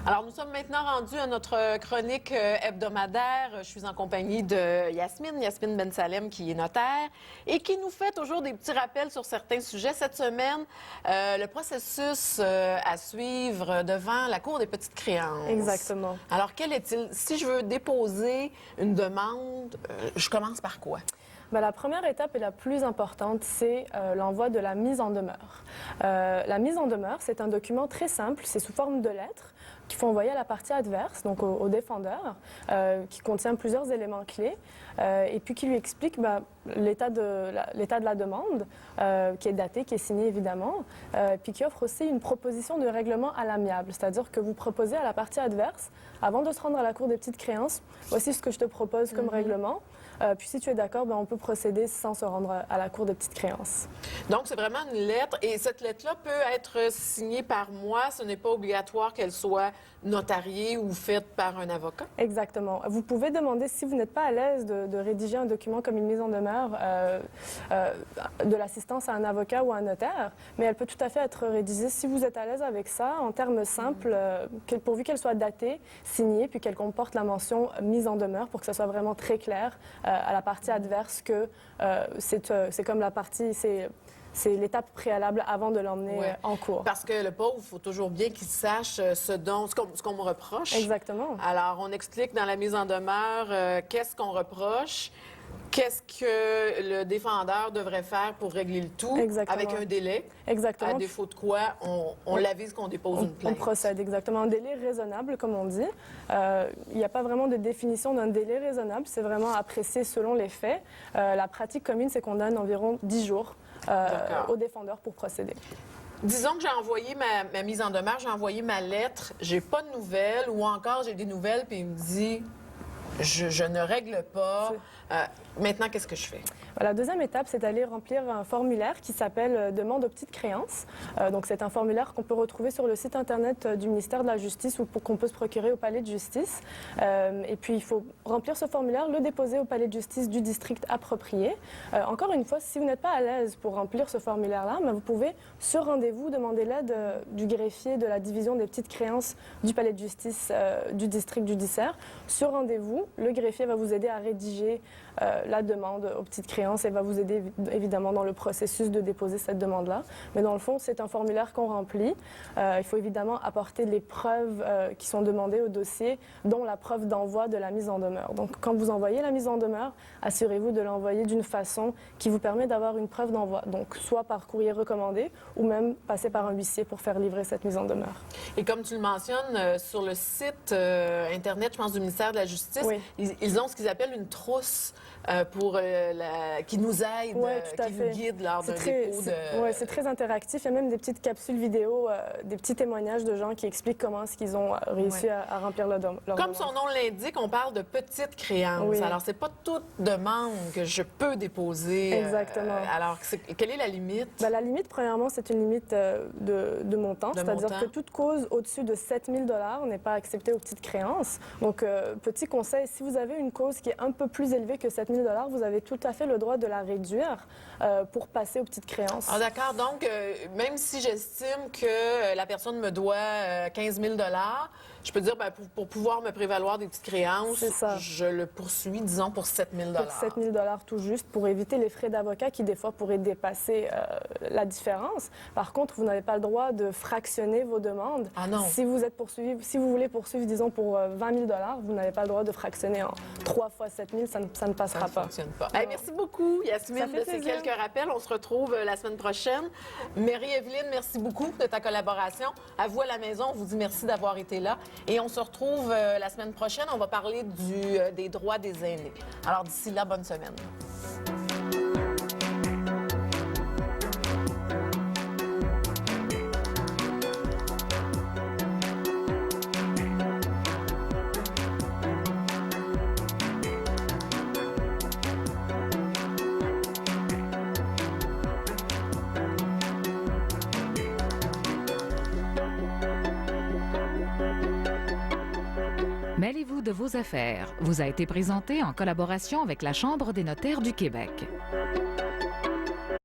Alors, nous sommes maintenant rendus à notre chronique hebdomadaire. Je suis en compagnie de Yasmine Ben Salem, qui est notaire et qui nous fait toujours des petits rappels sur certains sujets. Cette semaine, le processus à suivre devant la Cour des petites créances. Exactement. Alors, quel est-il? Si je veux déposer une demande, je commence par quoi? Bien, la première étape et la plus importante, c'est l'envoi de la mise en demeure. La mise en demeure, c'est un document très simple, c'est sous forme de lettres qu'il faut envoyer à la partie adverse, donc au défendeur, qui contient plusieurs éléments clés, et puis qui lui explique l'état de la demande, qui est datée, qui est signée évidemment, puis qui offre aussi une proposition de règlement à l'amiable, c'est-à-dire que vous proposez à la partie adverse, avant de se rendre à la Cour des petites créances, voici ce que je te propose comme règlement. Puis si tu es d'accord, on peut procéder sans se rendre à la Cour des petites créances. Donc, c'est vraiment une lettre. Et cette lettre-là peut être signée par moi. Ce n'est pas obligatoire qu'elle soit notariée ou faite par un avocat? Exactement. Vous pouvez demander, si vous n'êtes pas à l'aise de rédiger un document comme une mise en demeure, de l'assistance à un avocat ou à un notaire, mais elle peut tout à fait être rédigée si vous êtes à l'aise avec ça, en termes simples, pourvu qu'elle soit datée, signée, puis qu'elle comporte la mention mise en demeure pour que ce soit vraiment très clair à la partie adverse que c'est comme la partie, c'est l'étape préalable avant de l'emmener en cours. Parce que le pauvre, il faut toujours bien qu'il sache ce qu'on me reproche. Exactement. Alors, on explique dans la mise en demeure qu'est-ce qu'on reproche, qu'est-ce que le défendeur devrait faire pour régler le tout. Exactement. Avec un délai. Exactement. À défaut de quoi, on l'avise qu'on dépose une plainte. On procède, exactement. Un délai raisonnable, comme on dit. Il n'y a pas vraiment de définition d'un délai raisonnable. C'est vraiment apprécié selon les faits. La pratique commune, c'est qu'on donne environ 10 jours au défendeur pour procéder. Disons que j'ai envoyé ma mise en demeure, j'ai envoyé ma lettre, j'ai pas de nouvelles, ou encore j'ai des nouvelles, puis il me dit je ne règle pas. Maintenant, qu'est-ce que je fais? La deuxième étape, c'est d'aller remplir un formulaire qui s'appelle « Demande aux petites créances ». Donc, c'est un formulaire qu'on peut retrouver sur le site Internet du ministère de la Justice ou qu'on peut se procurer au palais de justice. Et puis, il faut remplir ce formulaire, le déposer au palais de justice du district approprié. Encore une fois, si vous n'êtes pas à l'aise pour remplir ce formulaire-là, vous pouvez, sur rendez-vous, demander l'aide du greffier de la division des petites créances du palais de justice du district judiciaire. Sur rendez-vous, le greffier va vous aider à rédiger la demande aux petites créances et va vous aider évidemment dans le processus de déposer cette demande-là. Mais dans le fond, c'est un formulaire qu'on remplit. Il faut évidemment apporter les preuves qui sont demandées au dossier, dont la preuve d'envoi de la mise en demeure. Donc, quand vous envoyez la mise en demeure, assurez-vous de l'envoyer d'une façon qui vous permet d'avoir une preuve d'envoi. Donc, soit par courrier recommandé ou même passer par un huissier pour faire livrer cette mise en demeure. Et comme tu le mentionnes, sur le site Internet, je pense, du ministère de la Justice, oui. Ils ont ce qu'ils appellent une trousse qui nous aide, qui nous guide lors d'un dépôt de... Oui, c'est très interactif. Il y a même des petites capsules vidéo, des petits témoignages de gens qui expliquent comment est-ce qu'ils ont réussi à remplir leur demande. Comme son nom l'indique, on parle de petites créances. Oui. Alors, c'est pas toute demande que je peux déposer. Exactement. Alors, quelle est la limite? La limite, premièrement, c'est une limite de montant. C'est-à-dire que toute cause au-dessus de 7 000 $ n'est pas acceptée aux petites créances. Donc, petit conseil, si vous avez une cause qui est un peu plus élevée que 7 000 $, vous avez tout à fait le droit de la réduire pour passer aux petites créances. Ah, d'accord. Donc, même si j'estime que la personne me doit 15 000 $, je peux dire, pour pouvoir me prévaloir des petites créances, je le poursuis, disons, pour 7 000 $. Pour 7 000 $ tout juste, pour éviter les frais d'avocat qui, des fois, pourraient dépasser la différence. Par contre, vous n'avez pas le droit de fractionner vos demandes. Ah non. Si vous voulez poursuivre, disons, pour 20 000 $, vous n'avez pas le droit de fractionner en 3 fois 7 000, ça ne passera pas. Ça ne fonctionne pas. Hey, merci beaucoup, Yasmine, de ces quelques rappels. On se retrouve la semaine prochaine. Marie-Evelyne, merci beaucoup de ta collaboration. À vous à la maison, on vous dit merci d'avoir été là. Et on se retrouve la semaine prochaine. On va parler des droits des aînés. Alors d'ici là, bonne semaine. Mêlez-vous de vos affaires vous a été présenté en collaboration avec la Chambre des notaires du Québec.